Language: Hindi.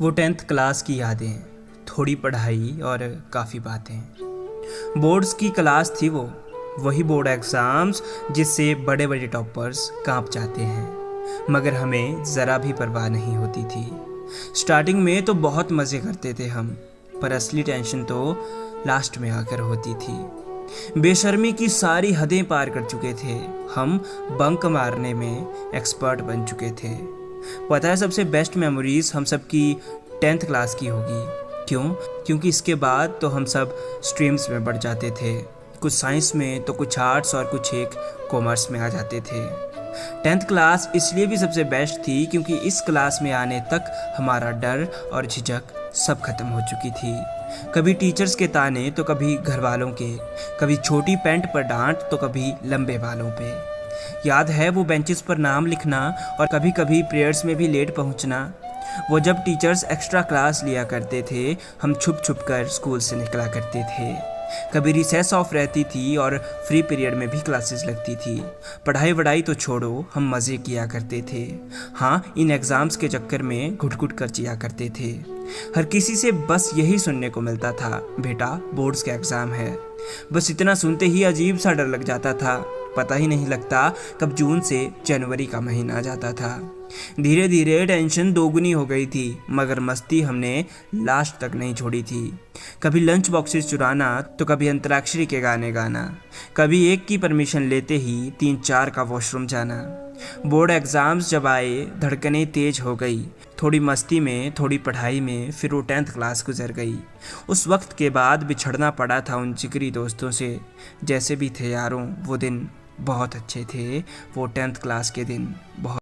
वो 10th क्लास की यादें, थोड़ी पढ़ाई और काफ़ी बातें। बोर्ड्स की क्लास थी वो, वही बोर्ड एग्ज़ाम्स जिससे बड़े बड़े टॉपर्स कांप जाते हैं, मगर हमें ज़रा भी परवाह नहीं होती थी। स्टार्टिंग में तो बहुत मज़े करते थे हम, पर असली टेंशन तो लास्ट में आकर होती थी। बेशर्मी की सारी हदें पार कर चुके थे हम, बंक मारने में एक्सपर्ट बन चुके थे। पता है सबसे बेस्ट मेमोरीज हम सब की 10th क्लास की होगी। क्यों? क्योंकि इसके बाद तो हम सब स्ट्रीम्स में बढ़ जाते थे, कुछ साइंस में तो कुछ आर्ट्स और कुछ एक कॉमर्स में आ जाते थे। 10th क्लास इसलिए भी सबसे बेस्ट थी क्योंकि इस क्लास में आने तक हमारा डर और झिझक सब खत्म हो चुकी थी। कभी टीचर्स के ताने तो कभी घर वालों के, कभी छोटी पैंट पर डांट तो कभी लंबे बालों पे। याद है वो बेंचेस पर नाम लिखना और कभी कभी प्रेयर्स में भी लेट पहुंचना। वो जब टीचर्स एक्स्ट्रा क्लास लिया करते थे, हम छुप छुप कर स्कूल से निकला करते थे। कभी रिसेस ऑफ रहती थी और फ्री पीरियड में भी क्लासेस लगती थी। पढ़ाई वढ़ाई तो छोड़ो, हम मज़े किया करते थे। हाँ, इन एग्ज़ाम्स के चक्कर में घुट घुट कर जिया करते थे। हर किसी से बस यही सुनने को मिलता था, बेटा बोर्ड्स के एग्ज़ाम है। बस इतना सुनते ही अजीब सा डर लग जाता था। पता ही नहीं लगता कब जून से जनवरी का महीना आ जाता था। धीरे धीरे टेंशन दोगुनी हो गई थी, मगर मस्ती हमने लास्ट तक नहीं छोड़ी थी। कभी लंच बॉक्सेस चुराना तो कभी अंतराक्षरी के गाने गाना, कभी एक की परमिशन लेते ही 3-4 का वॉशरूम जाना। बोर्ड एग्ज़ाम्स जब आए, धड़कनें तेज हो गई, थोड़ी मस्ती में थोड़ी पढ़ाई में, फिर वो 10th क्लास गुजर गई। उस वक्त के बाद बिछड़ना पड़ा था उन जिगरी दोस्तों से। जैसे भी थे यारों, वो दिन बहुत अच्छे थे, वो 10th क्लास के दिन बहुत